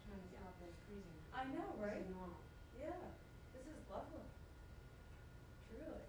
time is out, but it's freezing. I know, This right? is normal. Yeah, this is lovely. Truly.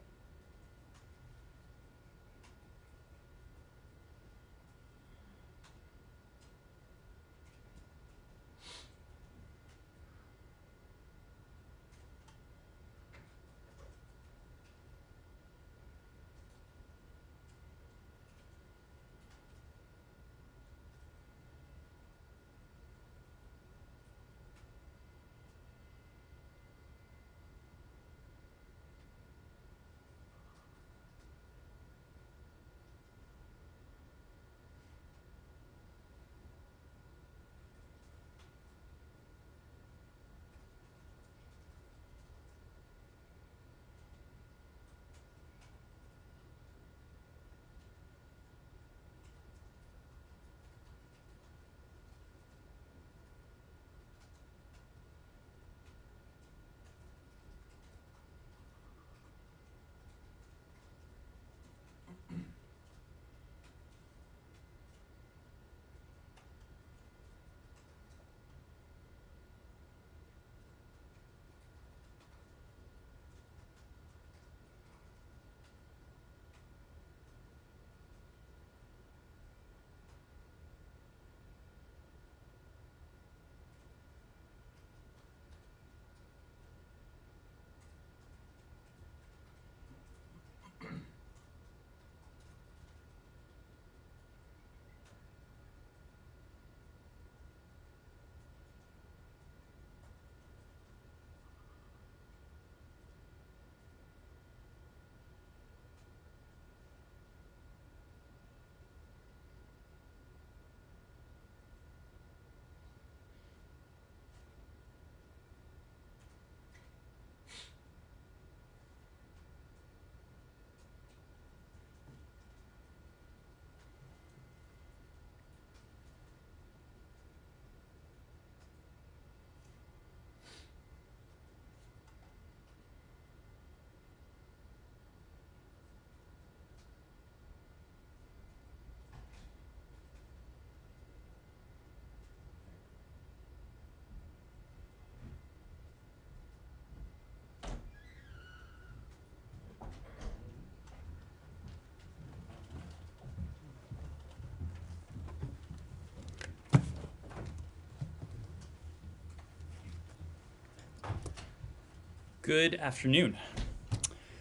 Good afternoon.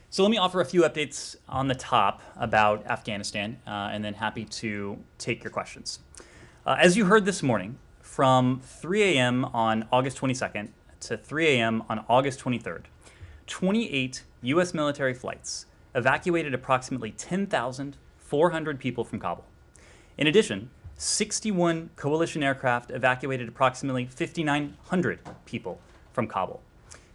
So let me offer a few updates on the top about Afghanistan, and then happy to take your questions. As you heard this morning, from 3 a.m. on August 22nd to 3 a.m. on August 23rd, 28 U.S. military flights evacuated approximately 10,400 people from Kabul. In addition, 61 coalition aircraft evacuated approximately 5,900 people from Kabul.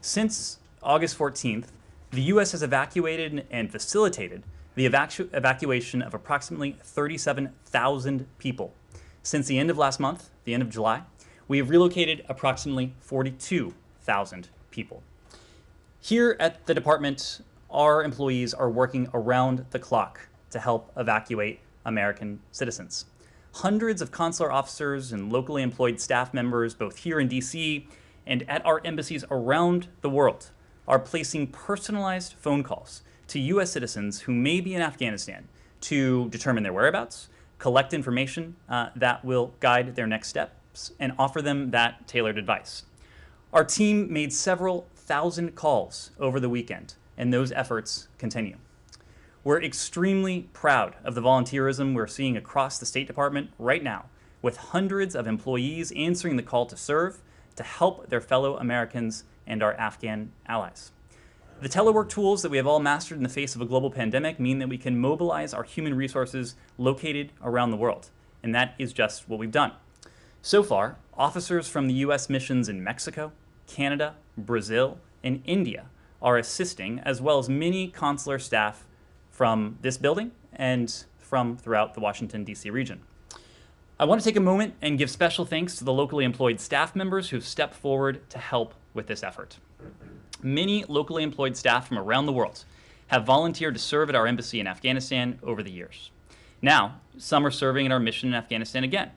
Since August 14th, the U.S. has evacuated and facilitated the evacuation of approximately 37,000 people. Since the end of last month, the end of July, we have relocated approximately 42,000 people. Here at the department, our employees are working around the clock to help evacuate American citizens. Hundreds of consular officers and locally employed staff members, both here in D.C. and at our embassies around the world, are placing personalized phone calls to U.S. citizens who may be in Afghanistan to determine their whereabouts, collect information that will guide their next steps, and offer them that tailored advice. Our team made several thousand calls over the weekend, and those efforts continue. We're extremely proud of the volunteerism we're seeing across the State Department right now, with hundreds of employees answering the call to serve to help their fellow Americans and our Afghan allies. The telework tools that we have all mastered in the face of a global pandemic mean that we can mobilize our human resources located around the world, and that is just what we've done. So far, officers from the U.S. missions in Mexico, Canada, Brazil, and India are assisting, as well as many consular staff from this building and from throughout the Washington, D.C. region. I want to take a moment and give special thanks to the locally employed staff members who've stepped forward to help with this effort. Many locally employed staff from around the world have volunteered to serve at our embassy in Afghanistan over the years. Now, some are serving in our mission in Afghanistan again,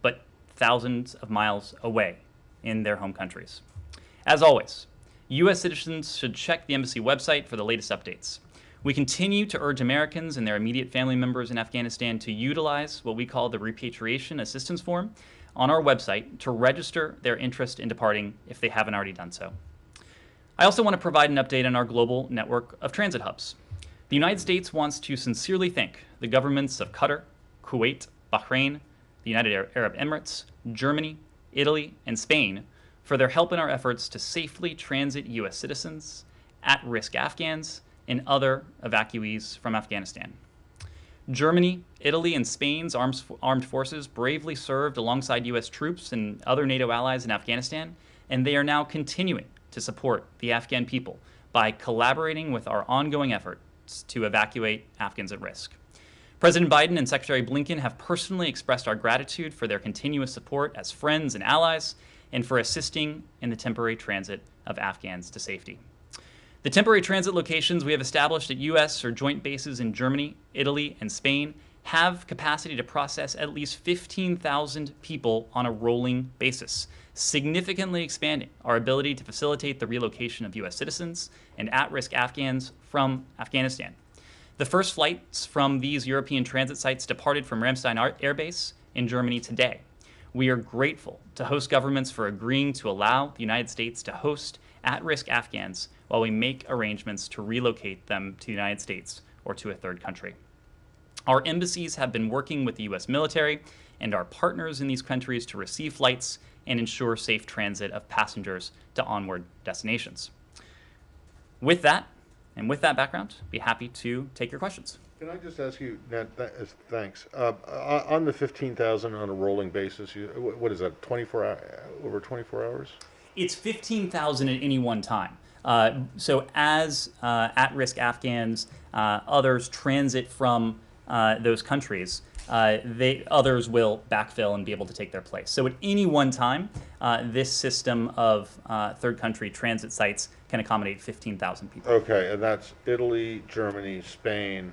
but thousands of miles away in their home countries. As always, U.S. citizens should check the embassy website for the latest updates. We continue to urge Americans and their immediate family members in Afghanistan to utilize what we call the Repatriation Assistance Form on our website to register their interest in departing if they haven't already done so. I also want to provide an update on our global network of transit hubs. The United States wants to sincerely thank the governments of Qatar, Kuwait, Bahrain, the United Arab Emirates, Germany, Italy, and Spain for their help in our efforts to safely transit U.S. citizens, at-risk Afghans, and other evacuees from Afghanistan. Germany, Italy, and Spain's armed forces bravely served alongside U.S. troops and other NATO allies in Afghanistan, and they are now continuing to support the Afghan people by collaborating with our ongoing efforts to evacuate Afghans at risk. President Biden and Secretary Blinken have personally expressed our gratitude for their continuous support as friends and allies and for assisting in the temporary transit of Afghans to safety. The temporary transit locations we have established at U.S. or joint bases in Germany, Italy, and Spain have capacity to process at least 15,000 people on a rolling basis, significantly expanding our ability to facilitate the relocation of U.S. citizens and at-risk Afghans from Afghanistan. The first flights from these European transit sites departed from Ramstein Air Base in Germany today. We are grateful to host governments for agreeing to allow the United States to host at-risk Afghans while we make arrangements to relocate them to the United States or to a third country. Our embassies have been working with the U.S. military and our partners in these countries to receive flights and ensure safe transit of passengers to onward destinations. With that, and with that background, be happy to take your questions. Can I just ask you, Ned, thanks. On the 15,000 on a rolling basis, what is that, over 24 hours? It's 15,000 at any one time. So as at-risk Afghans, others transit from those countries, others will backfill and be able to take their place. So at any one time, this system of third country transit sites can accommodate 15,000 people. Okay, and that's Italy, Germany, Spain,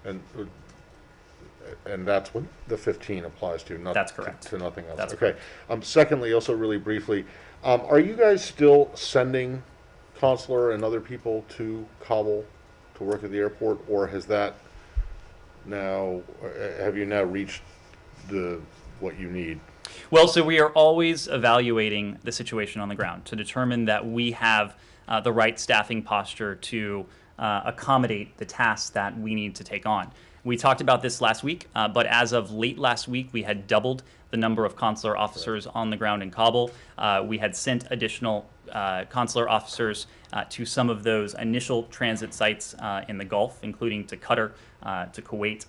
and that's what the 15 applies to. That's correct. To nothing else. That's okay. Secondly, also really briefly, are you guys still sending consular and other people to Kabul to work at the airport, or has that now, have you now reached what you need? Well, so we are always evaluating the situation on the ground to determine that we have the right staffing posture to accommodate the tasks that we need to take on. We talked about this last week, but as of late last week, we had doubled the number of consular officers on the ground in Kabul. We had sent additional consular officers to some of those initial transit sites in the Gulf, including to Qatar, to Kuwait,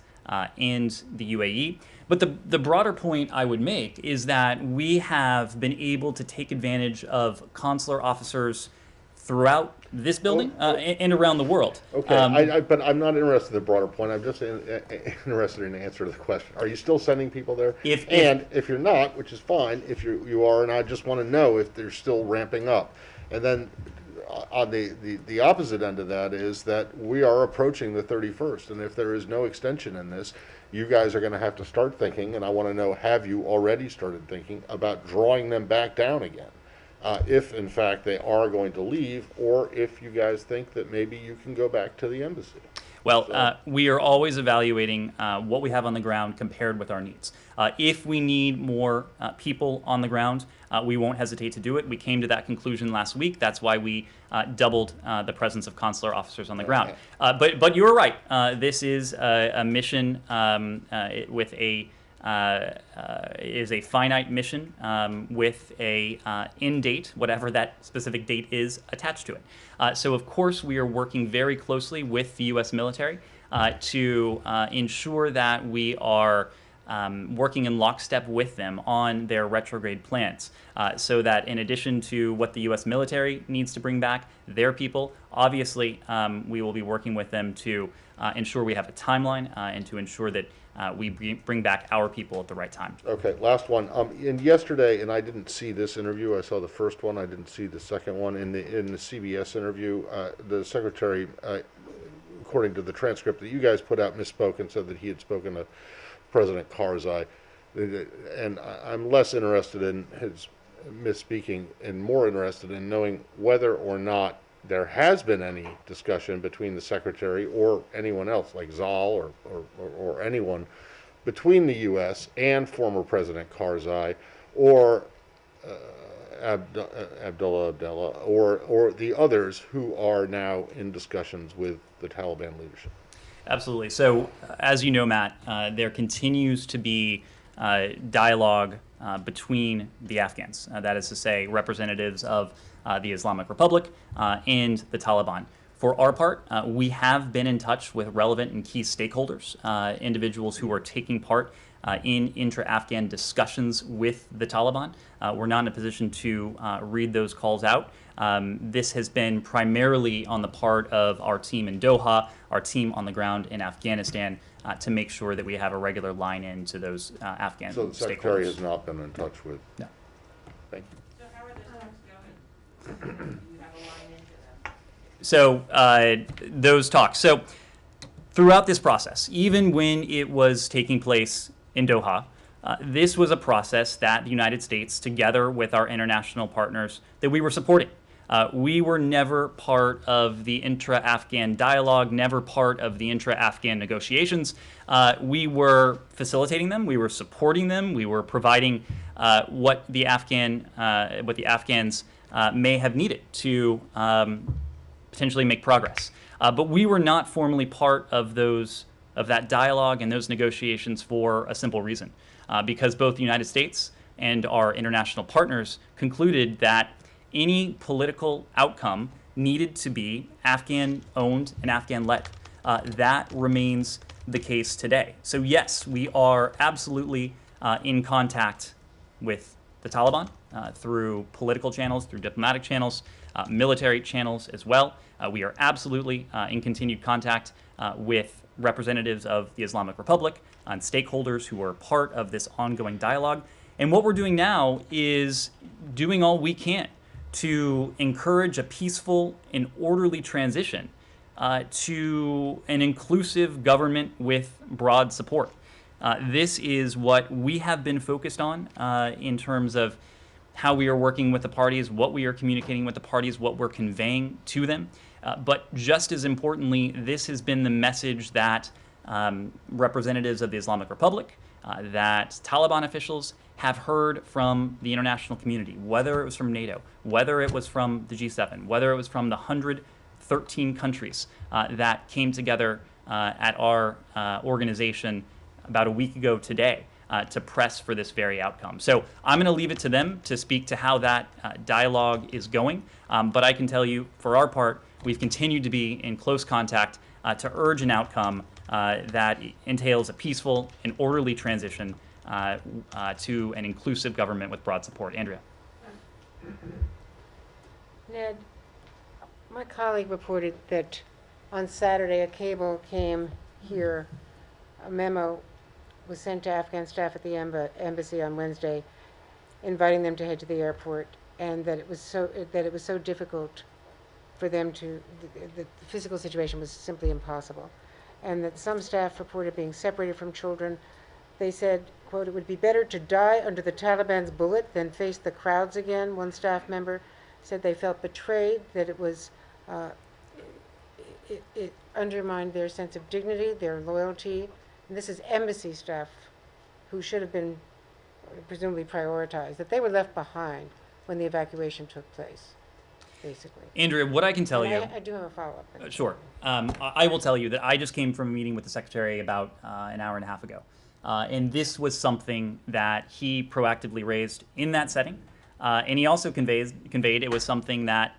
and the UAE. But the broader point I would make is that we have been able to take advantage of consular officers throughout this building and around the world. Okay, but I'm not interested in the broader point. I'm just interested in the answer to the question. Are you still sending people there? If you're not, which is fine, if you are, and I just want to know if they're still ramping up. And then on the opposite end of that is that we are approaching the 31st, and if there is no extension in this, you guys are going to have to start thinking, and I want to know, have you already started thinking about drawing them back down again? If, in fact, they are going to leave, or if you guys think that maybe you can go back to the embassy. Well, we are always evaluating what we have on the ground compared with our needs. If we need more people on the ground, we won't hesitate to do it. We came to that conclusion last week. That's why we doubled the presence of consular officers on the ground. But you're right. This is a mission with is a finite mission with a end date, whatever that specific date is attached to it. So of course we are working very closely with the U.S. military to ensure that we are working in lockstep with them on their retrograde plans, so that in addition to what the U.S. military needs to bring back their people, obviously we will be working with them to ensure we have a timeline and to ensure that we bring back our people at the right time. Okay, last one. And yesterday, and I didn't see this interview. I saw the first one. I didn't see the second one. In the CBS interview, the secretary, according to the transcript that you guys put out, misspoke and said that he had spoken to President Karzai. And I'm less interested in his misspeaking and more interested in knowing whether or not there has been any discussion between the secretary or anyone else, like Zal or anyone, between the U.S. and former President Karzai or Abdullah or the others who are now in discussions with the Taliban leadership. Absolutely. So, as you know, Matt, there continues to be dialogue between the Afghans. That is to say, representatives of the Islamic Republic and the Taliban. For our part, we have been in touch with relevant and key stakeholders, individuals who are taking part in intra-Afghan discussions with the Taliban. We're not in a position to read those calls out. This has been primarily on the part of our team in Doha, our team on the ground in Afghanistan, to make sure that we have a regular line in to those Afghan stakeholders. So the Secretary has not been in touch with? No. Thank you. So how are the talks going? Do you have a line into them? So those talks. So throughout this process, even when it was taking place in Doha, this was a process that the United States, together with our international partners, that we were supporting. We were never part of the intra-Afghan dialogue, never part of the intra-Afghan negotiations. We were facilitating them, we were supporting them, we were providing what the Afghans may have needed to potentially make progress. But we were not formally part of that dialogue and those negotiations for a simple reason. Because both the United States and our international partners concluded that any political outcome needed to be Afghan-owned and Afghan-led. That remains the case today. So yes, we are absolutely in contact with the Taliban through political channels, through diplomatic channels, military channels as well. We are absolutely in continued contact with representatives of the Islamic Republic and stakeholders who are part of this ongoing dialogue. And what we're doing now is doing all we can to encourage a peaceful and orderly transition to an inclusive government with broad support. This is what we have been focused on in terms of how we are working with the parties, what we are communicating with the parties, what we're conveying to them. But just as importantly, this has been the message that representatives of the Islamic Republic, that Taliban officials have heard from the international community, whether it was from NATO, whether it was from the G7, whether it was from the 113 countries that came together at our organization about a week ago today to press for this very outcome. So I'm going to leave it to them to speak to how that dialogue is going. But I can tell you, for our part, we've continued to be in close contact to urge an outcome that entails a peaceful and orderly transition to an inclusive government with broad support. Andrea. Ned, my colleague reported that on Saturday a cable came here, a memo was sent to Afghan staff at the embassy on Wednesday, inviting them to head to the airport, and that it was so difficult for them to, the physical situation was simply impossible, and that some staff reported being separated from children. They said, quote, "It would be better to die under the Taliban's bullet than face the crowds again." One staff member said they felt betrayed, that it was, it undermined their sense of dignity, their loyalty. And this is embassy staff who should have been presumably prioritized, that they were left behind when the evacuation took place, basically. Andrea, what I can tell you... I do have a follow-up. Sure. I will tell you that I just came from a meeting with the Secretary about an hour and a half ago. And this was something that he proactively raised in that setting. And he also conveyed it was something that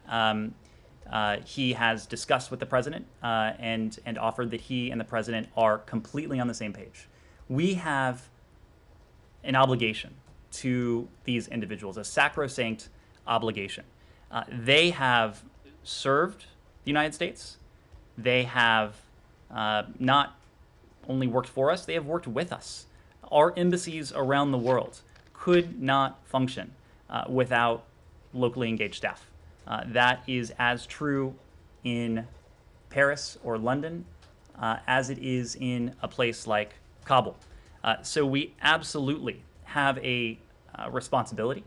he has discussed with the President and offered that he and the President are completely on the same page. We have an obligation to these individuals, a sacrosanct obligation. They have served the United States. They have not only worked for us, they have worked with us. Our embassies around the world could not function without locally engaged staff. That is as true in Paris or London as it is in a place like Kabul. So we absolutely have a responsibility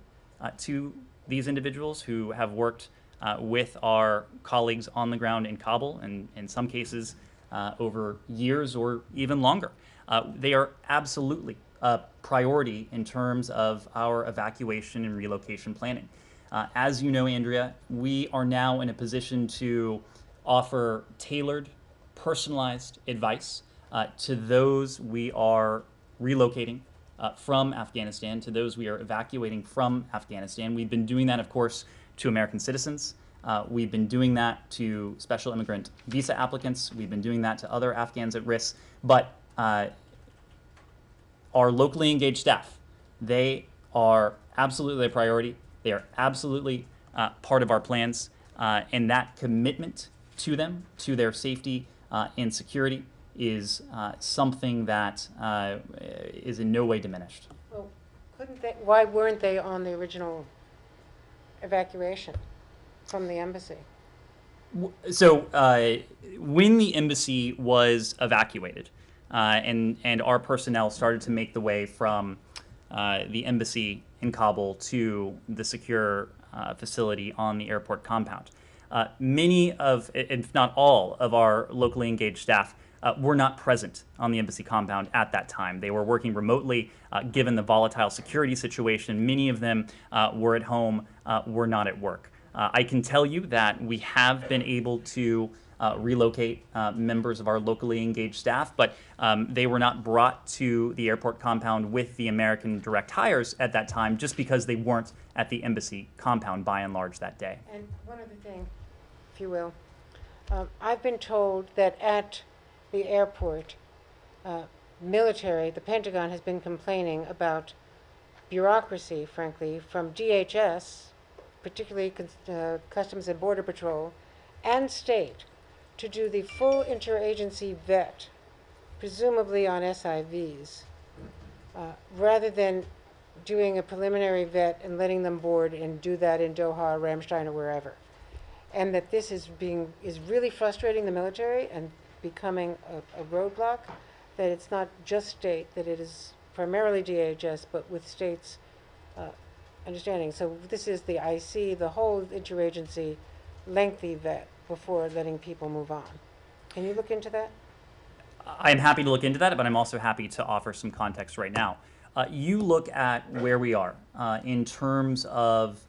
to these individuals who have worked with our colleagues on the ground in Kabul, and in some cases over years or even longer. They are absolutely a priority in terms of our evacuation and relocation planning. As you know, Andrea, we are now in a position to offer tailored, personalized advice to those we are relocating from Afghanistan, to those we are evacuating from Afghanistan. We've been doing that, of course, to American citizens. We've been doing that to special immigrant visa applicants. We've been doing that to other Afghans at risk. But our locally engaged staff, they are absolutely a priority. They are absolutely part of our plans. And that commitment to them, to their safety and security, is something that is in no way diminished. Well, why weren't they on the original evacuation from the embassy? So when the embassy was evacuated and our personnel started to make the way from the embassy in Kabul to the secure facility on the airport compound, many of, if not all, of our locally engaged staff were not present on the embassy compound at that time. They were working remotely, given the volatile security situation. Many of them were at home, were not at work. I can tell you that we have been able to relocate members of our locally engaged staff, but they were not brought to the airport compound with the American direct hires at that time, just because they weren't at the embassy compound by and large that day. And one other thing, if you will. I've been told that at the airport, the Pentagon has been complaining about bureaucracy, frankly, from DHS, particularly Customs and Border Patrol, and state, to do the full interagency vet, presumably on SIVs, rather than doing a preliminary vet and letting them board and do that in Doha, Ramstein, or wherever. And that this is really frustrating the military and becoming a roadblock, that it's not just state, that it is primarily DHS, but with states' understanding. So this is the IC, the whole interagency lengthy vet before letting people move on. Can you look into that? I'm happy to look into that, but I'm also happy to offer some context right now. You look at where we are in terms of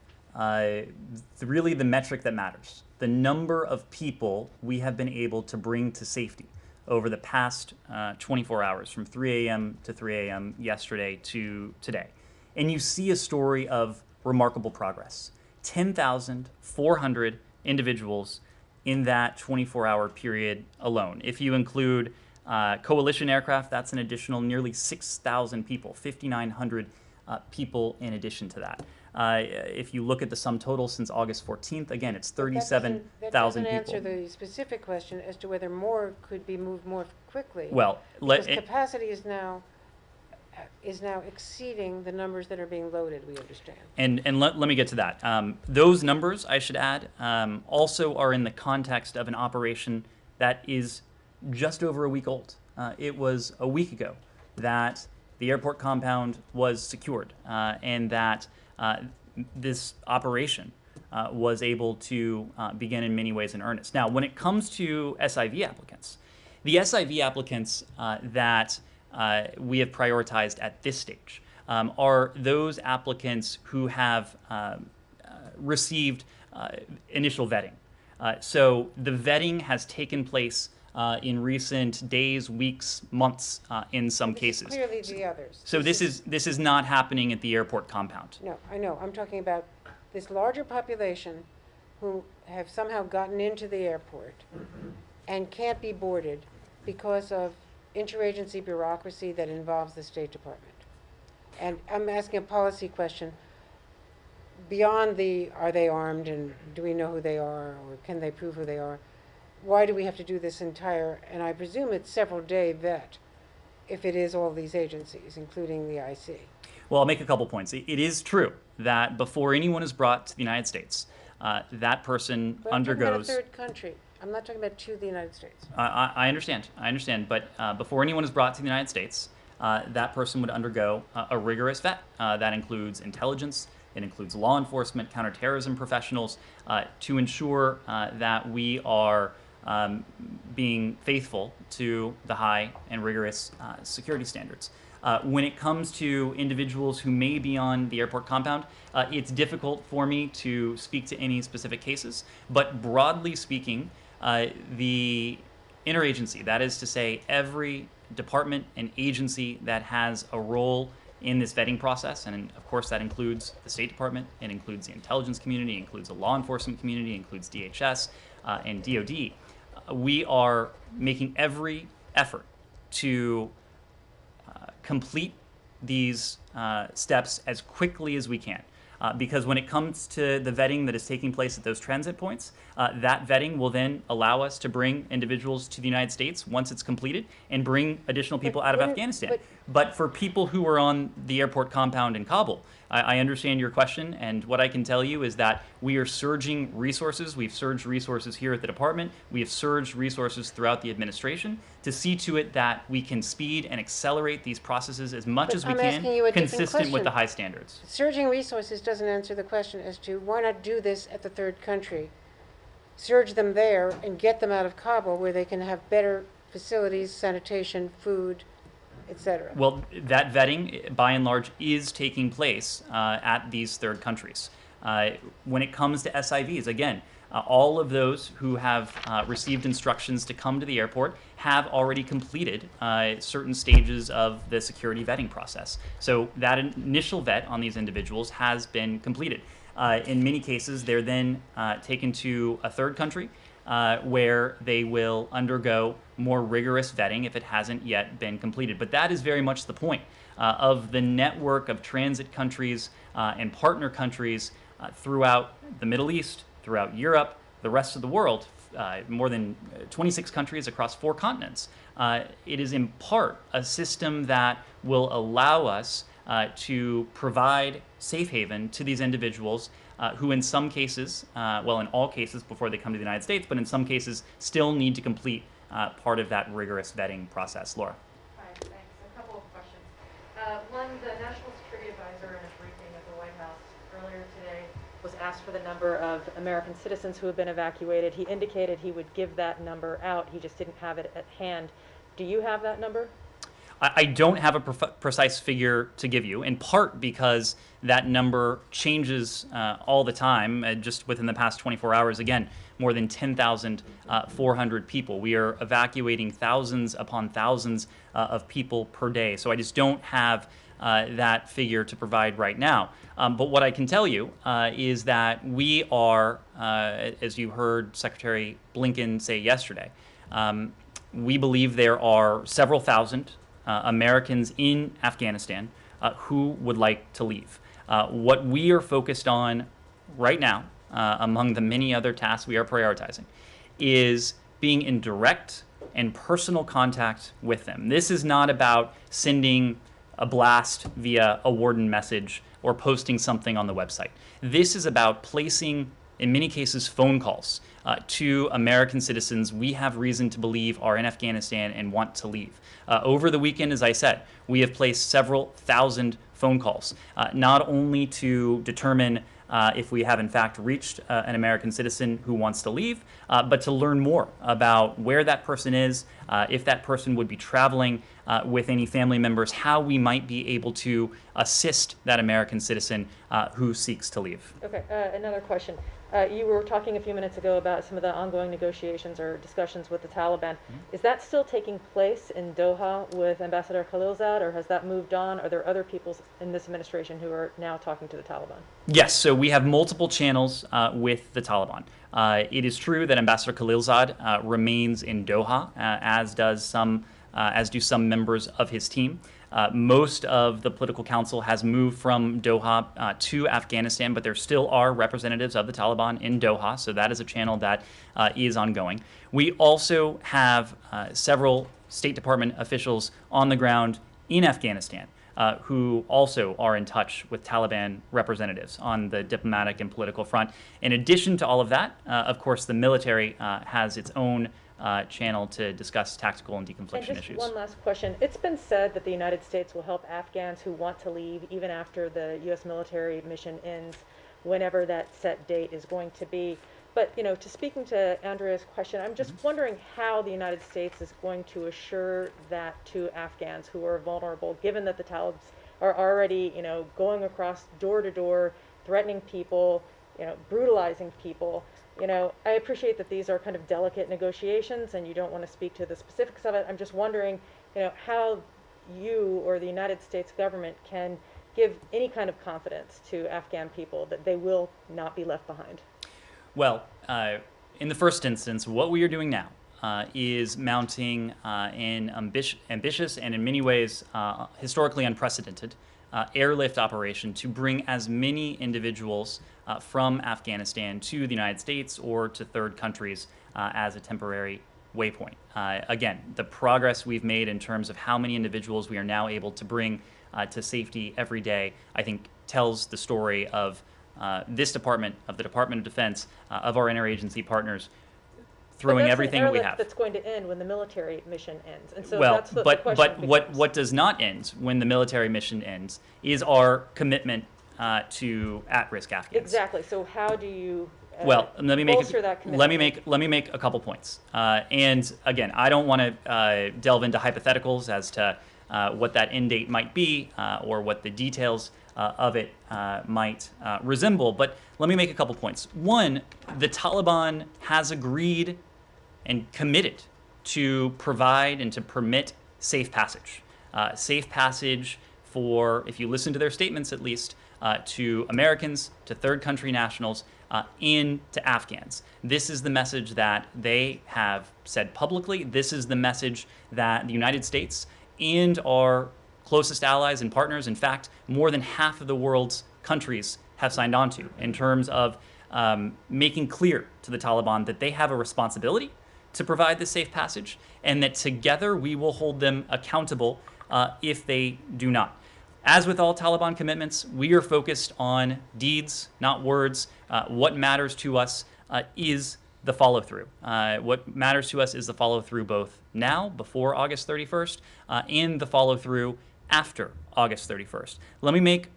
really the metric that matters, the number of people we have been able to bring to safety over the past 24 hours, from 3 a.m. to 3 a.m. yesterday to today. And you see a story of remarkable progress. 10,400 individuals in that 24-hour period alone. If you include coalition aircraft, that's an additional nearly 6,000 people, 5,900 people in addition to that. If you look at the sum total since August 14th, again, it's 37,000 people. That doesn't answer the specific question as to whether more could be moved more quickly. Well, because capacity is now exceeding the numbers that are being loaded, we understand. And let me get to that. Those numbers, I should add, also are in the context of an operation that is just over a week old. It was a week ago that the airport compound was secured and that this operation was able to begin in many ways in earnest. Now, when it comes to SIV applicants, the SIV applicants that we have prioritized at this stage are those applicants who have received initial vetting. So the vetting has taken place in recent days, weeks, months, in some cases. Clearly the others. So this is not happening at the airport compound. No, I know. I'm talking about this larger population who have somehow gotten into the airport and can't be boarded because of interagency bureaucracy that involves the State Department. And I'm asking a policy question. Beyond the, are they armed and do we know who they are, or can they prove who they are? Why do we have to do this entire, and I presume it's several-day vet, if it is all these agencies, including the IC? Well, I'll make a couple points. It is true that before anyone is brought to the United States, that person But undergoes... I'm talking about a third country. I'm not talking about to the United States. I understand. But before anyone is brought to the United States, that person would undergo a rigorous vet. That includes intelligence, It includes law enforcement, counterterrorism professionals, to ensure that we are being faithful to the high and rigorous security standards. When it comes to individuals who may be on the airport compound, it's difficult for me to speak to any specific cases, but broadly speaking, the interagency, that is to say every department and agency that has a role in this vetting process, and of course that includes the State Department, it includes the intelligence community, it includes the law enforcement community, it includes DHS and DOD, we are making every effort to complete these steps as quickly as we can. Because when it comes to the vetting that is taking place at those transit points, that vetting will then allow us to bring individuals to the United States once it's completed and bring additional people out of Afghanistan. But for people who are on the airport compound in Kabul, I understand your question, and what I can tell you is that we are surging resources. We've surged resources here at the department. We have surged resources throughout the administration to see to it that we can speed and accelerate these processes as much as we can, consistent with the high standards. Surging resources doesn't answer the question as to why not do this at the third country. Surge them there and get them out of Kabul where they can have better facilities, sanitation, food, etc. Well, that vetting, by and large, is taking place at these third countries. When it comes to SIVs, again, all of those who have received instructions to come to the airport have already completed certain stages of the security vetting process. So that initial vet on these individuals has been completed. In many cases, they're then taken to a third country where they will undergo more rigorous vetting if it hasn't yet been completed. But that is very much the point of the network of transit countries and partner countries throughout the Middle East, throughout Europe, the rest of the world, more than 26 countries across 4 continents. It is in part a system that will allow us to provide safe haven to these individuals who in some cases, well, in all cases before they come to the United States, but in some cases still need to complete part of that rigorous vetting process. Laura. Hi, thanks. A couple of questions. One, the National Security Advisor in a briefing at the White House earlier today was asked for the number of American citizens who have been evacuated. He indicated he would give that number out. He just didn't have it at hand. Do you have that number? I don't have a precise figure to give you, in part because that number changes all the time. Just within the past 24 hours, again, more than 10,400 people. We are evacuating thousands upon thousands of people per day. So I just don't have that figure to provide right now. But what I can tell you is that we are, as you heard Secretary Blinken say yesterday, we believe there are several thousand Americans in Afghanistan who would like to leave. What we are focused on right now, among the many other tasks we are prioritizing, is being in direct and personal contact with them. This is not about sending a blast via a warden message or posting something on the website. This is about placing, in many cases, phone calls to American citizens we have reason to believe are in Afghanistan and want to leave. Over the weekend, as I said, we have placed several thousand phone calls, not only to determine if we have in fact reached an American citizen who wants to leave, but to learn more about where that person is, if that person would be traveling with any family members, how we might be able to assist that American citizen who seeks to leave. Okay, another question. You were talking a few minutes ago about some of the ongoing negotiations or discussions with the Taliban. Is that still taking place in Doha with Ambassador Khalilzad, or has that moved on? Are there other people in this administration who are now talking to the Taliban? Yes, so we have multiple channels with the Taliban. It is true that Ambassador Khalilzad remains in Doha, as do some members of his team. Most of the political council has moved from Doha to Afghanistan, but there still are representatives of the Taliban in Doha, so that is a channel that is ongoing. We also have several State Department officials on the ground in Afghanistan. who also are in touch with Taliban representatives on the diplomatic and political front. In addition to all of that, of course, the military has its own channel to discuss tactical and deconfliction and issues. One last question. It's been said that the United States will help Afghans who want to leave even after the U.S. military mission ends, whenever that set date is going to be. But, to speaking to Andrea's question, I'm just wondering how the United States is going to assure that to Afghans who are vulnerable, given that the Taliban are already, going across door to door, threatening people, brutalizing people. I appreciate that these are kind of delicate negotiations and you don't want to speak to the specifics of it. I'm just wondering, how you or the United States government can give any kind of confidence to Afghan people that they will not be left behind. Well, in the first instance, what we are doing now is mounting an ambitious and in many ways historically unprecedented airlift operation to bring as many individuals from Afghanistan to the United States or to third countries as a temporary waypoint. Again, the progress we've made in terms of how many individuals we are now able to bring to safety every day, I think tells the story of this department, of the Department of Defense, of our interagency partners, throwing everything that we have. That's going to end when the military mission ends, and so well, that's the but question what does not end when the military mission ends is our commitment to at-risk Afghans. Exactly. So how do you well, let me make bolster that commitment? let me make a couple points. And again, I don't want to delve into hypotheticals as to what that end date might be or what the details of it might resemble. But let me make a couple points. One, the Taliban has agreed and committed to provide and to permit safe passage. Safe passage for, if you listen to their statements at least, to Americans, to third country nationals, and to Afghans. This is the message that they have said publicly. This is the message that the United States and our closest allies and partners, in fact, more than half of the world's countries have signed on to, in terms of making clear to the Taliban that they have a responsibility to provide this safe passage, and that together we will hold them accountable if they do not. As with all Taliban commitments, we are focused on deeds, not words. What matters to us is the follow-through. What matters to us is the follow-through both now, before August 31st, and the follow-through after August 31st. Let me make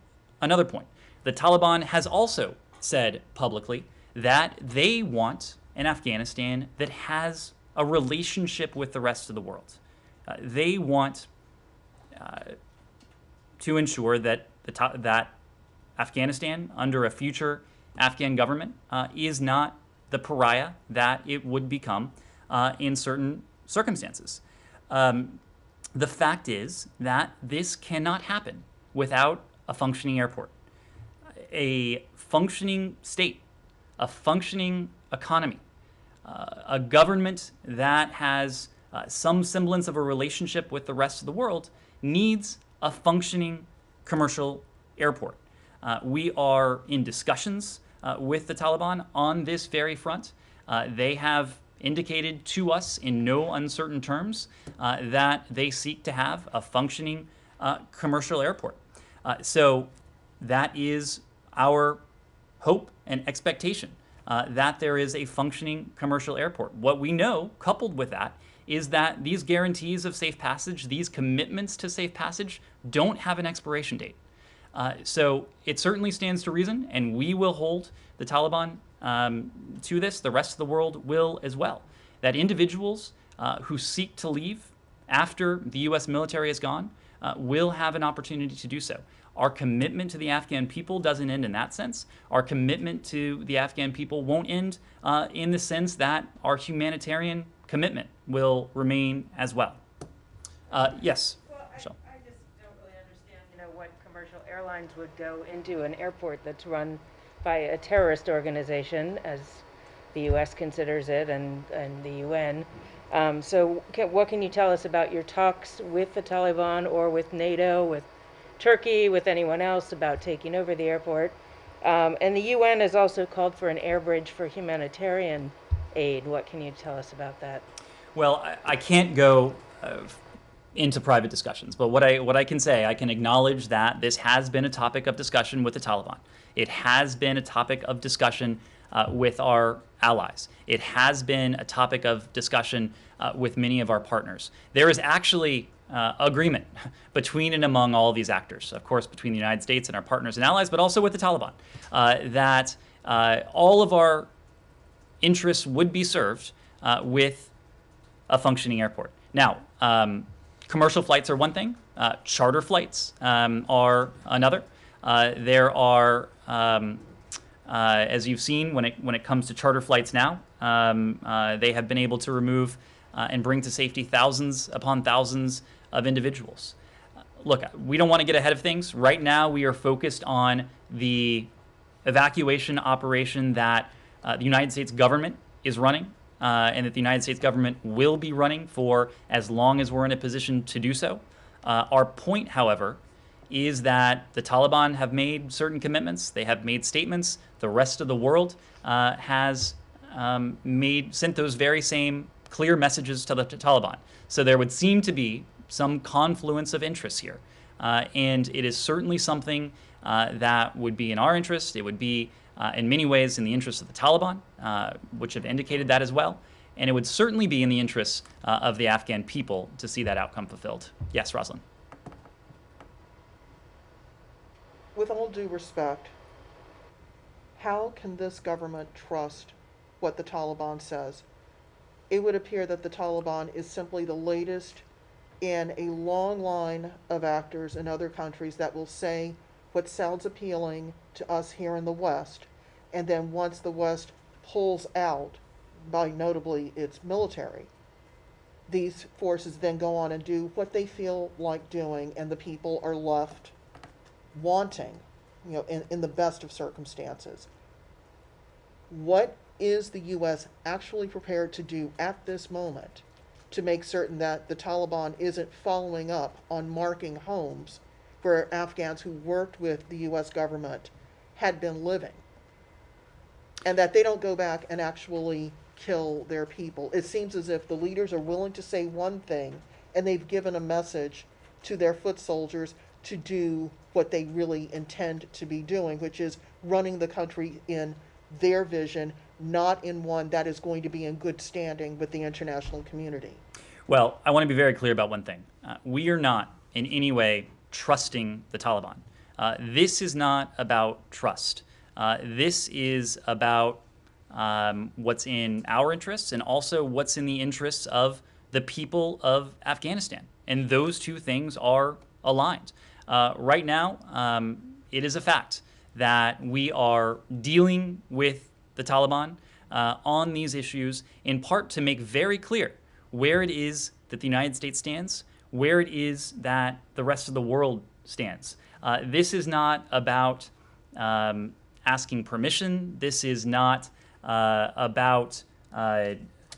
another point. The Taliban has also said publicly that they want an Afghanistan that has a relationship with the rest of the world. They want to ensure that that Afghanistan, under a future Afghan government, is not the pariah that it would become in certain circumstances. The fact is that this cannot happen without a functioning airport, a functioning state, a functioning economy, a government that has some semblance of a relationship with the rest of the world needs a functioning commercial airport. We are in discussions with the Taliban on this very front. They have indicated to us in no uncertain terms that they seek to have a functioning commercial airport. So that is our hope and expectation, that there is a functioning commercial airport. What we know, coupled with that, is that these guarantees of safe passage, these commitments to safe passage, don't have an expiration date. So it certainly stands to reason, and we will hold the Taliban to this. The rest of the world will as well. That individuals who seek to leave after the U.S. military is gone will have an opportunity to do so. Our commitment to the Afghan people doesn't end in that sense. Our commitment to the Afghan people won't end in the sense that our humanitarian commitment will remain as well. Yes. Well, I just don't really understand, what commercial airlines would go into an airport that's run by a terrorist organization, as the U.S. considers it, and the UN. So what can you tell us about your talks with the Taliban or with NATO, with Turkey, with anyone else about taking over the airport? And the UN has also called for an air bridge for humanitarian aid. What can you tell us about that? Well, I can't go into private discussions. But what I can say, I can acknowledge that this has been a topic of discussion with the Taliban. It has been a topic of discussion with our allies. It has been a topic of discussion with many of our partners. There is actually agreement between and among all of these actors, of course, between the United States and our partners and allies, but also with the Taliban, that all of our interests would be served with a functioning airport. Now, commercial flights are one thing. Charter flights are another. There are, as you've seen, when it comes to charter flights now, they have been able to remove and bring to safety thousands upon thousands of individuals. Look, we don't want to get ahead of things. Right now, we are focused on the evacuation operation that the United States government is running, and that the United States government will be running for as long as we're in a position to do so. Our point, however, is that the Taliban have made certain commitments. They have made statements. The rest of the world has sent those very same clear messages to the Taliban. So there would seem to be some confluence of interests here. And it is certainly something that would be in our interest. It would be in many ways in the interest of the Taliban, which have indicated that as well. And it would certainly be in the interests of the Afghan people to see that outcome fulfilled. Yes, Rosalind. With all due respect, how can this government trust what the Taliban says? It would appear that the Taliban is simply the latest in a long line of actors in other countries that will say what sounds appealing to us here in the West, and then once the West pulls out, by notably its military, these forces then go on and do what they feel like doing, and the people are left wanting, in the best of circumstances. What is the U.S. actually prepared to do at this moment to make certain that the Taliban isn't following up on marking homes where Afghans who worked with the U.S. government had been living, and that they don't go back and actually kill their people? It seems as if the leaders are willing to say one thing, and they've given a message to their foot soldiers to do what they really intend to be doing, which is running the country in their vision, not in one that is going to be in good standing with the international community. Well, I want to be very clear about one thing. We are not in any way trusting the Taliban. This is not about trust. This is about what's in our interests and also what's in the interests of the people of Afghanistan. And those two things are aligned. Right now, it is a fact that we are dealing with the Taliban on these issues, in part to make very clear where it is that the United States stands, where it is that the rest of the world stands. This is not about asking permission. This is not about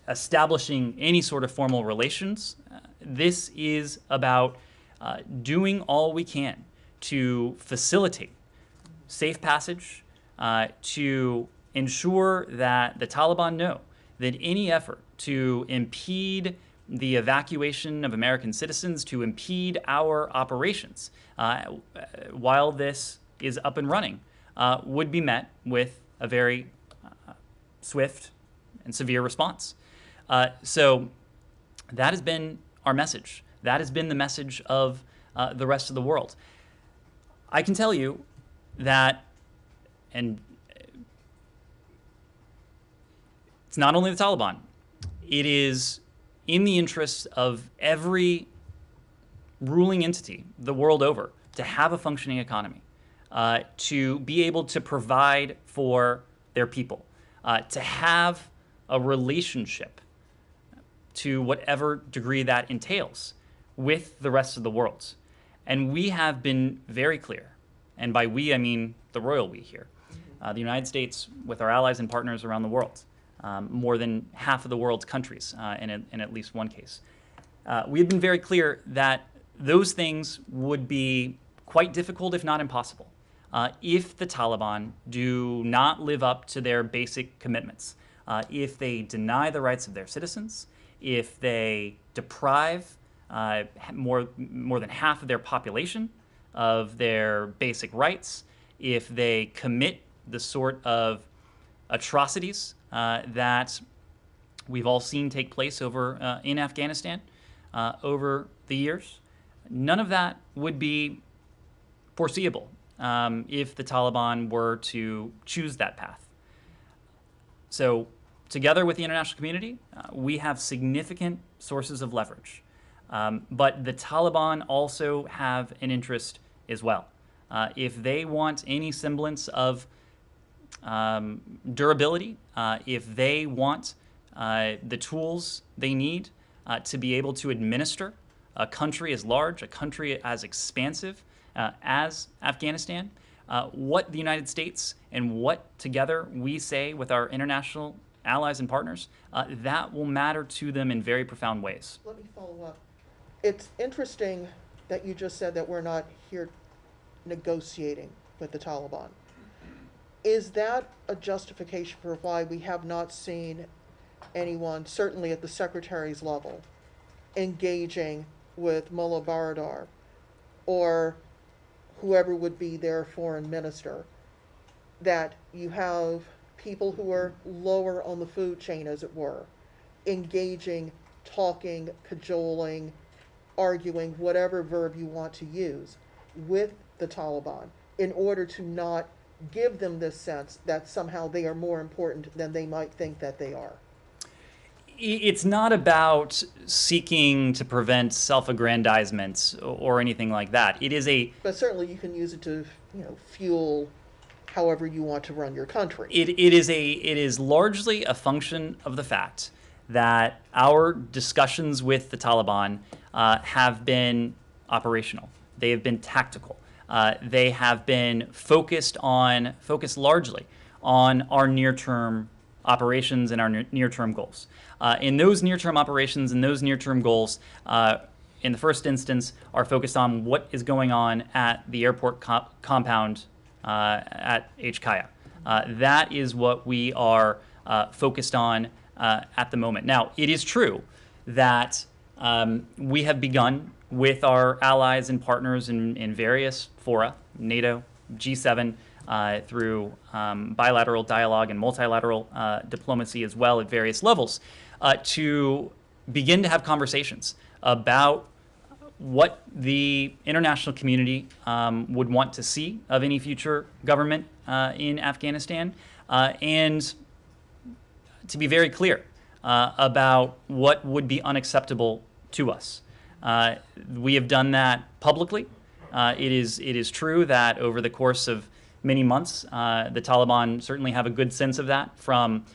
establishing any sort of formal relations. This is about doing all we can to facilitate safe passage, to ensure that the Taliban know that any effort to impede the evacuation of American citizens, to impede our operations while this is up and running, would be met with a very swift and severe response. So that has been our message. That has been the message of the rest of the world. I can tell you that, and it's not only the Taliban, it is in the interests of every ruling entity the world over to have a functioning economy, to be able to provide for their people, to have a relationship to whatever degree that entails with the rest of the world. And we have been very clear, and by we I mean the royal we here, the United States with our allies and partners around the world, more than half of the world's countries in at least one case. We have been very clear that those things would be quite difficult, if not impossible, if the Taliban do not live up to their basic commitments, if they deny the rights of their citizens, if they deprive more than half of their population, of their basic rights, if they commit the sort of atrocities that we've all seen take place over in Afghanistan over the years, none of that would be foreseeable if the Taliban were to choose that path. So together with the international community, we have significant sources of leverage. But the Taliban also have an interest as well. If they want any semblance of durability, if they want the tools they need to be able to administer a country as large, a country as expansive as Afghanistan, what the United States and what together we say with our international allies and partners, that will matter to them in very profound ways. Let me follow up. It's interesting that you just said that we're not here negotiating with the Taliban. Is that a justification for why we have not seen anyone, certainly at the secretary's level, engaging with Mullah Baradar or whoever would be their foreign minister, that you have people who are lower on the food chain, as it were, engaging, talking, cajoling, arguing, whatever verb you want to use, with the Taliban in order to not give them this sense that somehow they are more important than they might think that they are? It's not about seeking to prevent self-aggrandizement or anything like that. It is a... But certainly you can use it to, fuel however you want to run your country. It is largely a function of the fact that our discussions with the Taliban have been operational. They have been tactical. They have been focused largely on our near-term operations and our near-term goals. In those near-term operations and those near-term goals, in the first instance, are focused on what is going on at the airport compound at HKIA. That is what we are focused on at the moment. Now, it is true that we have begun with our allies and partners in various fora, NATO, G7, through bilateral dialogue and multilateral diplomacy as well at various levels, to begin to have conversations about what the international community would want to see of any future government in Afghanistan, and to be very clear about what would be unacceptable to us. We have done that publicly. It is true that over the course of many months, the Taliban certainly have a good sense of that from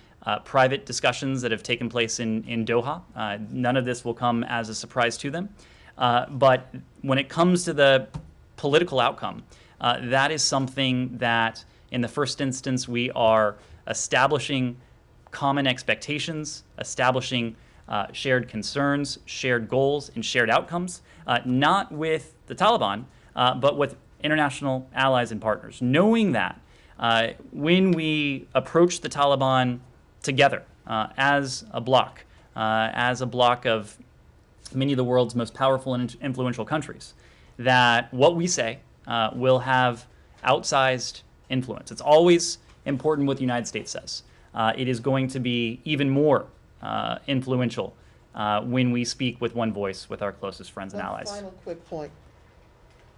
private discussions that have taken place in Doha. None of this will come as a surprise to them. But when it comes to the political outcome, that is something that in the first instance we are establishing common expectations, establishing shared concerns, shared goals, and shared outcomes, not with the Taliban, but with international allies and partners. Knowing that when we approach the Taliban together as a bloc of many of the world's most powerful and influential countries, that what we say will have outsized influence. It's always important what the United States says. It is going to be even more influential when we speak with one voice with our closest friends and allies. Final quick point.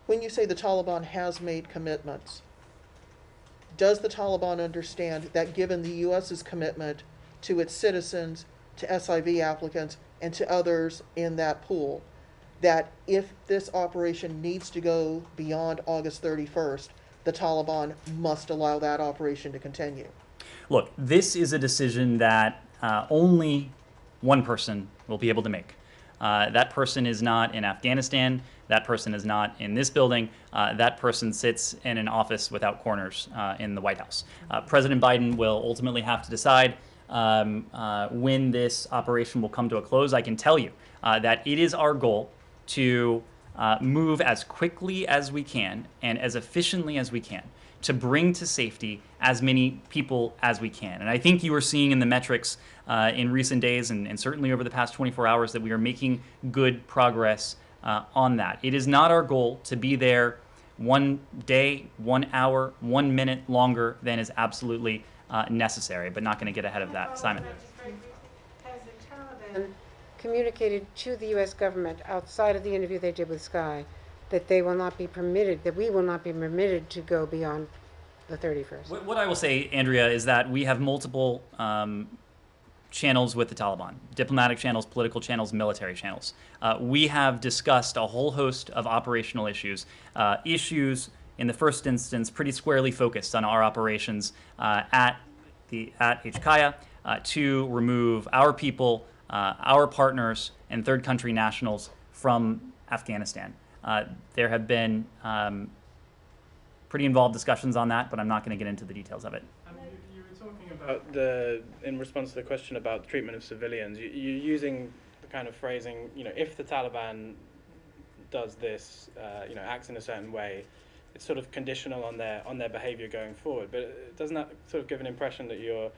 When you say the Taliban has made commitments, does the Taliban understand that given the U.S.'s commitment to its citizens, to SIV applicants, and to others in that pool, that if this operation needs to go beyond August 31st, the Taliban must allow that operation to continue? Look, this is a decision that only one person will be able to make. That person is not in Afghanistan. That person is not in this building. That person sits in an office without corners in the White House. President Biden will ultimately have to decide when this operation will come to a close. I can tell you that it is our goal to move as quickly as we can and as efficiently as we can to bring to safety as many people as we can. And I think you are seeing in the metrics in recent days and certainly over the past 24 hours that we are making good progress on that. It is not our goal to be there 1 day, 1 hour, 1 minute longer than is absolutely necessary, but not going to get ahead of that. Simon. Has the Taliban communicated to the U.S. government outside of the interview they did with Sky that they will not be permitted, that we will not be permitted to go beyond the 31st? What I will say, Andrea, is that we have multiple channels with the Taliban: diplomatic channels, political channels, military channels. We have discussed a whole host of operational issues, issues in the first instance pretty squarely focused on our operations at HKIA to remove our people, our partners, and third country nationals from Afghanistan. There have been pretty involved discussions on that, but I'm not going to get into the details of it. You were talking about in response to the question about treatment of civilians, you're using the kind of phrasing, if the Taliban does this, acts in a certain way, it's sort of conditional on their behavior going forward. But doesn't that sort of give an impression that you're,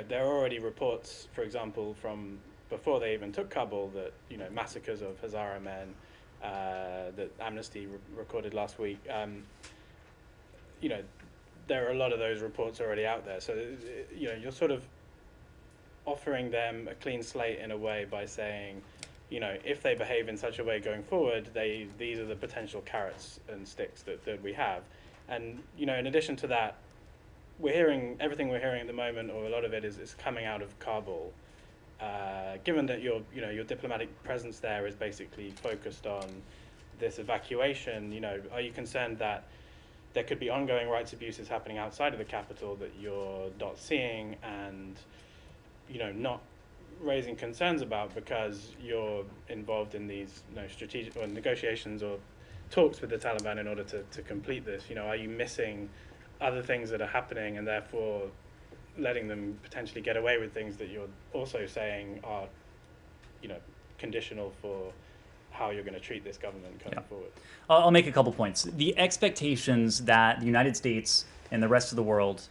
there are already reports, for example, from before they even took Kabul that, massacres of Hazara men, that Amnesty recorded last week, there are a lot of those reports already out there. So, you're sort of offering them a clean slate in a way by saying, if they behave in such a way going forward, these are the potential carrots and sticks that we have. And, in addition to that, everything we're hearing at the moment, or a lot of it is coming out of Kabul. Given that your diplomatic presence there is basically focused on this evacuation, are you concerned that there could be ongoing rights abuses happening outside of the capital that you're not seeing and, not raising concerns about because you're involved in these strategic or negotiations or talks with the Taliban in order to complete this? Are you missing other things that are happening and therefore letting them potentially get away with things that you're also saying are, conditional for how you're going to treat this government going forward? I'll make a couple points. The expectations that the United States and the rest of the world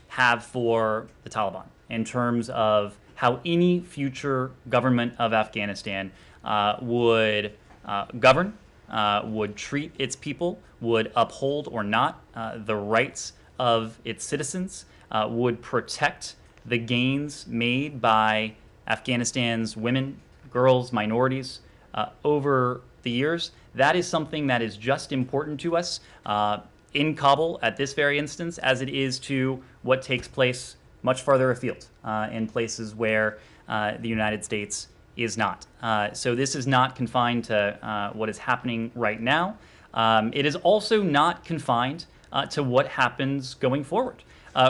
have for the Taliban in terms of how any future government of Afghanistan would govern, would treat its people, would uphold or not the rights of its citizens, would protect the gains made by Afghanistan's women, girls, minorities over the years. That is something that is just important to us in Kabul at this very instance, as it is to what takes place much farther afield in places where the United States is not. So this is not confined to what is happening right now. It is also not confined to what happens going forward.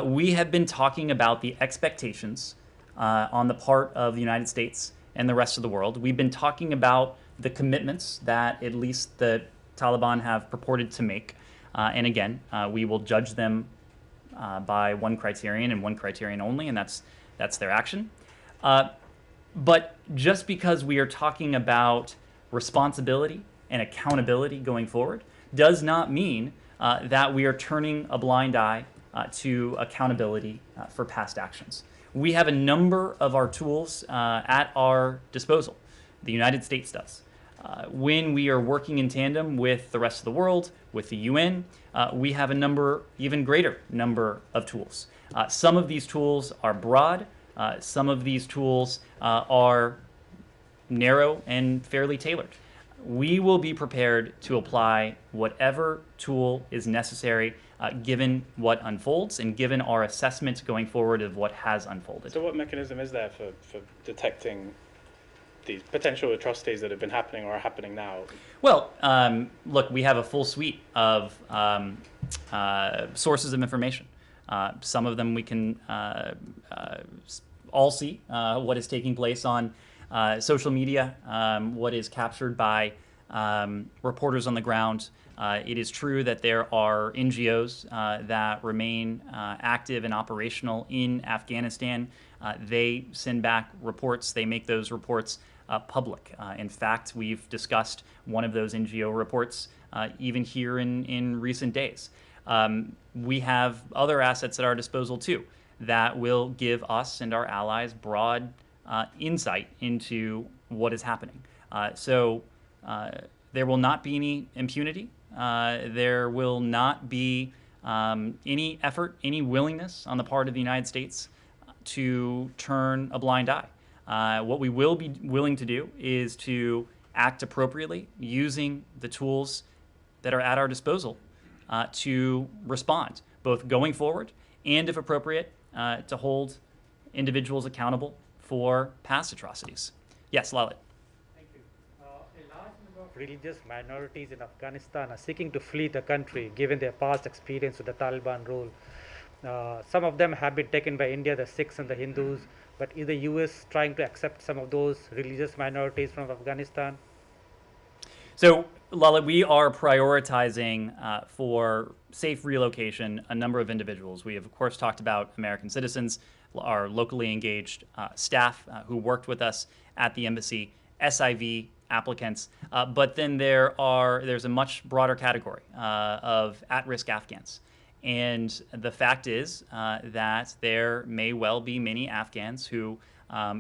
We have been talking about the expectations on the part of the United States and the rest of the world. We've been talking about the commitments that at least the Taliban have purported to make. And again, we will judge them by one criterion and one criterion only, and that's their action. But just because we are talking about responsibility and accountability going forward does not mean that we are turning a blind eye to accountability for past actions. We have a number of our tools at our disposal. The United States does. When we are working in tandem with the rest of the world, with the UN, we have a even greater number of tools. Some of these tools are broad. Some of these tools are narrow and fairly tailored. We will be prepared to apply whatever tool is necessary given what unfolds and given our assessment going forward of what has unfolded. So what mechanism is there for detecting these potential atrocities that have been happening or are happening now? Well, look, we have a full suite of sources of information. Some of them we can all see what is taking place on social media, what is captured by reporters on the ground. It is true that there are NGOs that remain active and operational in Afghanistan. They send back reports. They make those reports public. In fact, we've discussed one of those NGO reports even here in recent days. We have other assets at our disposal too that will give us and our allies broad insight into what is happening. So there will not be any impunity. There will not be any effort, any willingness on the part of the United States to turn a blind eye. What we will be willing to do is to act appropriately using the tools that are at our disposal to respond, both going forward and, if appropriate, to hold individuals accountable for past atrocities. Yes, Lalit. Thank you. A large number of religious minorities in Afghanistan are seeking to flee the country given their past experience with the Taliban rule. Some of them have been taken by India, the Sikhs and the Hindus, but is the US trying to accept some of those religious minorities from Afghanistan? So, Lalit, we are prioritizing for safe relocation a number of individuals. We have, of course, talked about American citizens, our locally engaged staff who worked with us at the embassy, SIV applicants, but then there's a much broader category of at-risk Afghans. And the fact is that there may well be many Afghans who,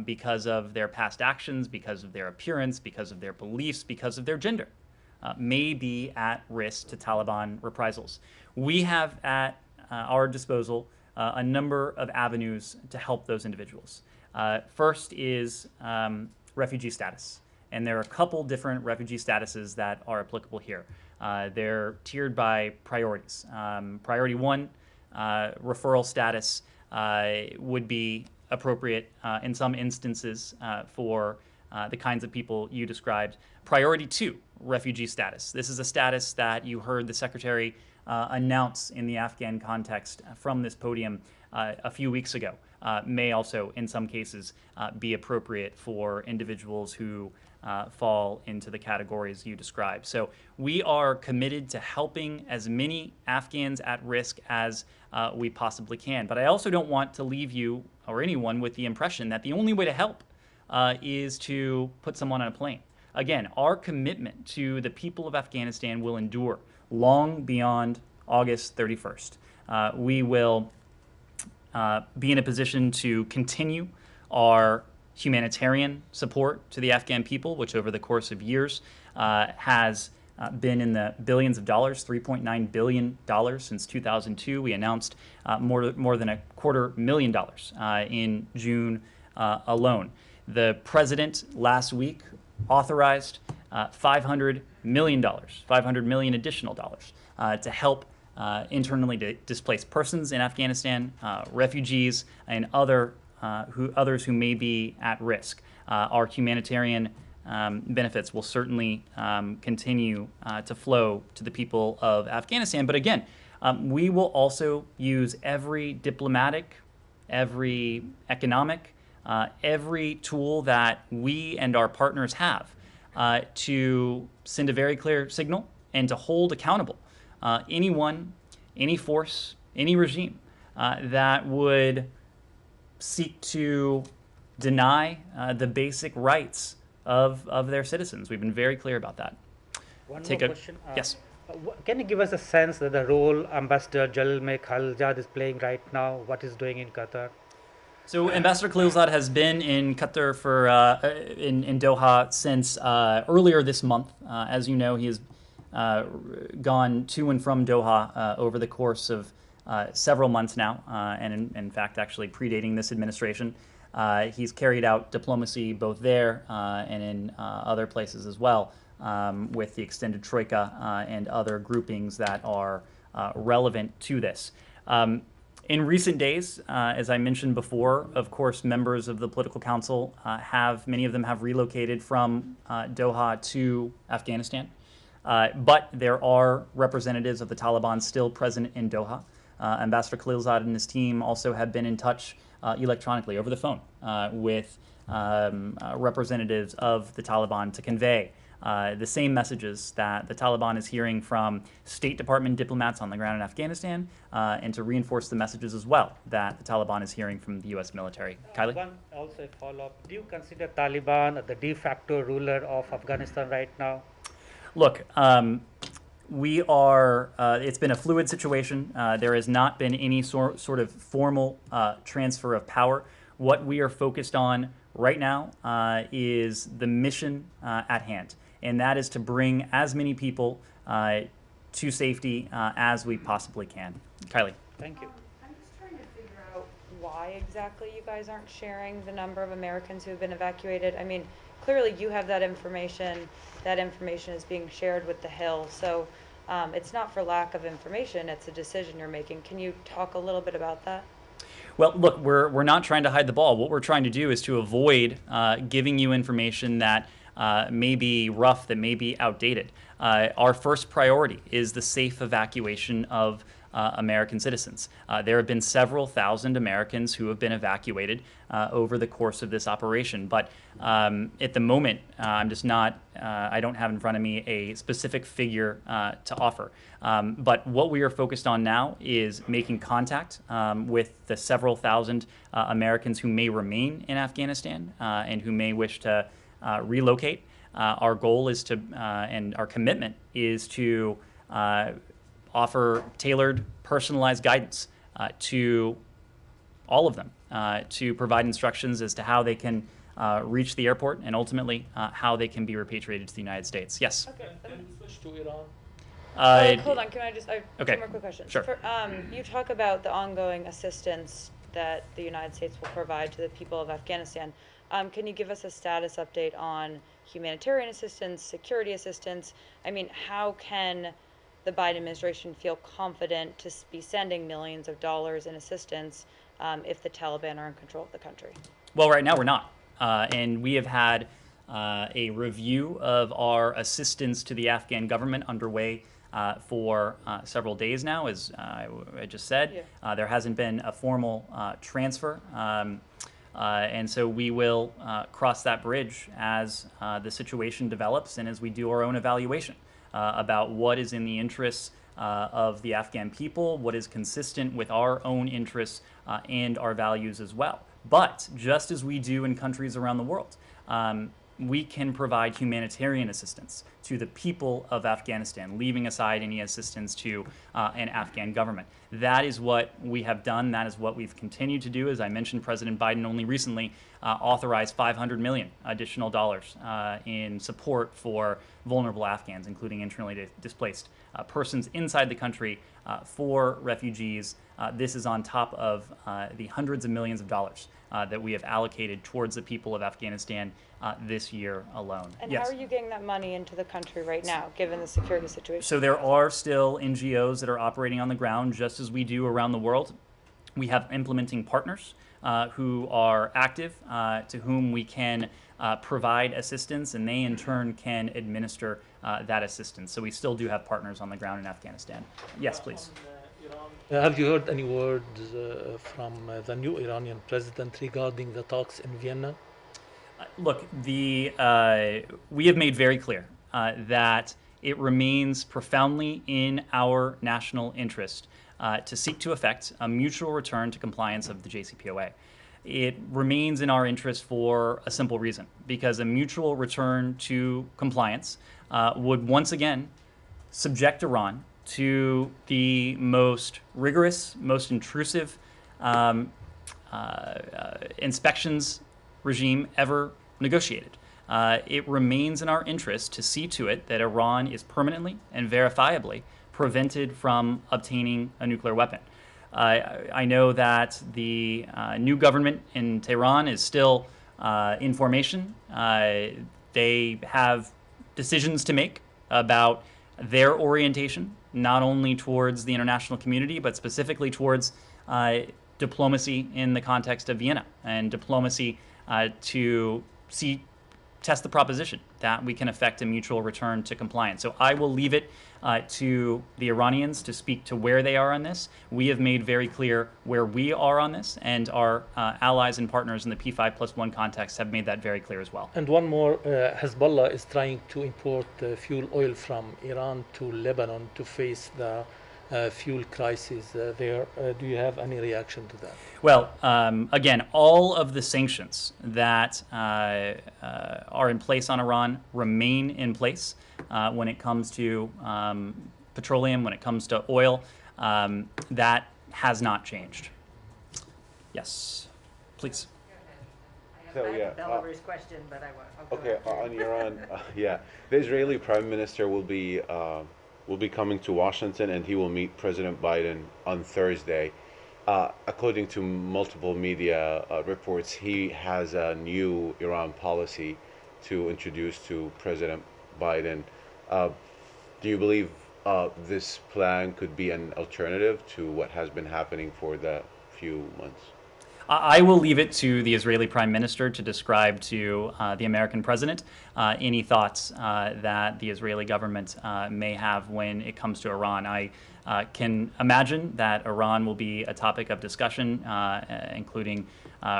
because of their past actions, because of their appearance, because of their beliefs, because of their gender, may be at risk to Taliban reprisals. We have at our disposal a number of avenues to help those individuals. First is refugee status. And there are a couple different refugee statuses that are applicable here. They're tiered by priorities. Priority 1, referral status, would be appropriate in some instances for the kinds of people you described. Priority 2, refugee status. This is a status that you heard the Secretary announce in the Afghan context from this podium a few weeks ago. May also, in some cases, be appropriate for individuals who fall into the categories you described. So we are committed to helping as many Afghans at risk as we possibly can. But I also don't want to leave you or anyone with the impression that the only way to help is to put someone on a plane. Again, our commitment to the people of Afghanistan will endure long beyond August 31st. We will be in a position to continue our humanitarian support to the Afghan people, which over the course of years has been in the billions of dollars, $3.9 billion since 2002. We announced more than $250,000 in June alone. The president last week authorized $500 million additional dollars to help internally displaced persons in Afghanistan, refugees, and others who may be at risk. Our humanitarian benefits will certainly continue to flow to the people of Afghanistan. But again, we will also use every diplomatic, every economic, every tool that we and our partners have to send a very clear signal and to hold accountable anyone, any force, any regime that would seek to deny the basic rights of their citizens. We've been very clear about that. One more question. Yes. Can you give us a sense of the role Ambassador Jalil Khalilzad is playing right now, what he's doing in Qatar? So Ambassador Khalilzad has been in Qatar for in Doha since earlier this month. As you know, he has gone to and from Doha over the course of several months now, and in fact, actually predating this administration. He's carried out diplomacy both there and in other places as well, with the extended troika and other groupings that are relevant to this. In recent days, as I mentioned before, of course, members of the political council many of them have relocated from Doha to Afghanistan. But there are representatives of the Taliban still present in Doha. Ambassador Khalilzad and his team also have been in touch electronically over the phone with representatives of the Taliban to convey the same messages that the Taliban is hearing from State Department diplomats on the ground in Afghanistan, and to reinforce the messages as well that the Taliban is hearing from the U.S. military. Kylie? One also a follow-up. Do you consider Taliban the de facto ruler of Afghanistan right now? Look, we are, it's been a fluid situation. There has not been any sort of formal transfer of power. What we are focused on right now is the mission at hand, and that is to bring as many people to safety as we possibly can. Kylie. Thank you. I'm just trying to figure out why exactly you guys aren't sharing the number of Americans who have been evacuated. I mean, clearly you have that information. That information is being shared with the Hill. So it's not for lack of information. It's a decision you're making. Can you talk a little bit about that? Well, look, we're not trying to hide the ball. What we're trying to do is to avoid giving you information that may be rough, that may be outdated. Our first priority is the safe evacuation of American citizens. There have been several thousand Americans who have been evacuated over the course of this operation, but at the moment, I'm just not, I don't have in front of me a specific figure to offer. But what we are focused on now is making contact with the several thousand Americans who may remain in Afghanistan and who may wish to relocate. Our goal is to, and our commitment is to offer tailored, personalized guidance to all of them, to provide instructions as to how they can reach the airport and ultimately how they can be repatriated to the United States. Yes? Okay. Can we switch to Iran? Hold on, can I just, I have Okay. two more quick questions. Sure. You talk about the ongoing assistance that the United States will provide to the people of Afghanistan. Can you give us a status update on humanitarian assistance, security assistance? I mean, how can the Biden administration feel confident to be sending millions of dollars in assistance if the Taliban are in control of the country? Well, right now we're not. And we have had a review of our assistance to the Afghan government underway for several days now, as I just said. Yeah. There hasn't been a formal transfer. And so we will cross that bridge as the situation develops and as we do our own evaluation about what is in the interests of the Afghan people, what is consistent with our own interests and our values as well. But just as we do in countries around the world, we can provide humanitarian assistance to the people of Afghanistan, leaving aside any assistance to an Afghan government. That is what we have done. That is what we've continued to do. As I mentioned, President Biden only recently authorized $500 million additional dollars in support for vulnerable Afghans, including internally displaced persons inside the country for refugees. This is on top of the hundreds of millions of dollars that we have allocated towards the people of Afghanistan this year alone. And Yes. how are you getting that money into the country right now, given the security situation? So there are still NGOs that are operating on the ground, just as we do around the world. We have implementing partners who are active, to whom we can provide assistance, and they in turn can administer that assistance. So we still do have partners on the ground in Afghanistan. Yes, please. Have you heard any words from the new Iranian president regarding the talks in Vienna? Look, we have made very clear that it remains profoundly in our national interest to seek to effect a mutual return to compliance of the JCPOA. It remains in our interest for a simple reason, because a mutual return to compliance would once again subject Iran to the most rigorous, most intrusive inspections regime ever negotiated. It remains in our interest to see to it that Iran is permanently and verifiably prevented from obtaining a nuclear weapon. I know that the new government in Tehran is still in formation. They have decisions to make about their orientation, not only towards the international community, but specifically towards diplomacy in the context of Vienna and diplomacy to see test the proposition that we can effect a mutual return to compliance. So I will leave it to the Iranians to speak to where they are on this. We have made very clear where we are on this, and our allies and partners in the P5+1 context have made that very clear as well. And one more, Hezbollah is trying to import fuel oil from Iran to Lebanon to face the fuel crisis there. Do you have any reaction to that? Well, again, all of the sanctions that are in place on Iran remain in place when it comes to petroleum, when it comes to oil. That has not changed. Yes, please. So, yeah, Belarus question, but I'll okay, on Iran, yeah, the Israeli Prime Minister will be coming to Washington, and he will meet President Biden on Thursday. According to multiple media reports, he has a new Iran policy to introduce to President Biden. Do you believe this plan could be an alternative to what has been happening for the few months? I will leave it to the Israeli Prime Minister to describe to the American President any thoughts that the Israeli government may have when it comes to Iran. I can imagine that Iran will be a topic of discussion, including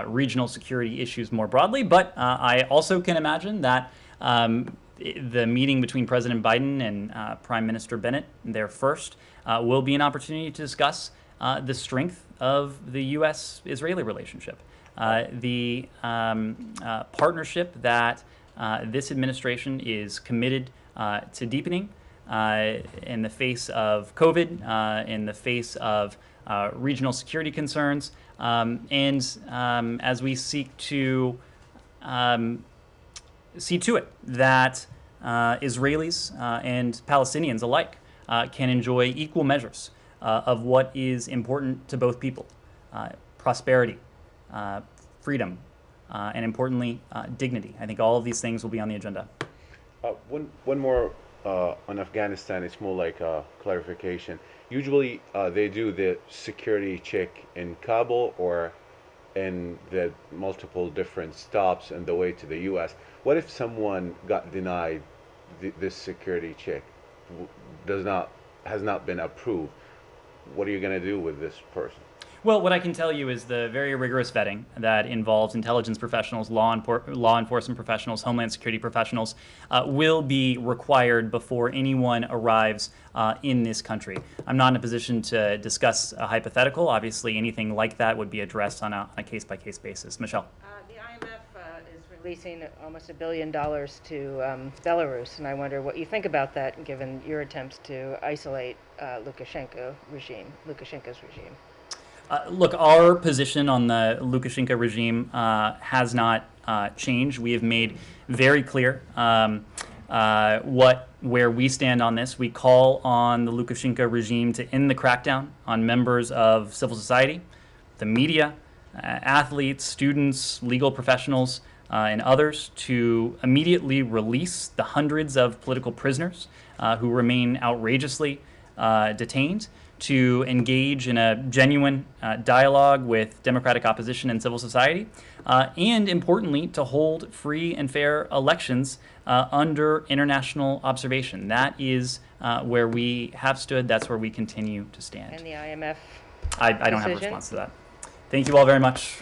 regional security issues more broadly, but I also can imagine that the meeting between President Biden and Prime Minister Bennett, their first, will be an opportunity to discuss the strength of the U.S.-Israeli relationship, the partnership that this administration is committed to deepening in the face of COVID, in the face of regional security concerns, and as we seek to see to it that Israelis and Palestinians alike can enjoy equal measures of what is important to both people: prosperity, freedom, and importantly, dignity. I think all of these things will be on the agenda. One more on Afghanistan. It's more like a clarification. Usually they do the security check in Kabul or in the multiple different stops on the way to the U.S. What if someone got denied this security check, has not been approved? What are you going to do with this person? Well, what I can tell you is the very rigorous vetting that involves intelligence professionals, law enforcement professionals, homeland security professionals will be required before anyone arrives in this country. I'm not in a position to discuss a hypothetical. Obviously, anything like that would be addressed on a case-by-case basis. Michelle. The IMF is releasing almost $1 billion to Belarus, and I wonder what you think about that, given your attempts to isolate Lukashenko's regime. Look, our position on the Lukashenko regime has not changed. We have made very clear where we stand on this. We call on the Lukashenko regime to end the crackdown on members of civil society, the media, athletes, students, legal professionals, and others, to immediately release the hundreds of political prisoners who remain outrageously detained, to engage in a genuine dialogue with democratic opposition and civil society, and importantly, to hold free and fair elections under international observation. That is where we have stood. That's where we continue to stand. And the IMF I don't have a response to that. Thank you all very much.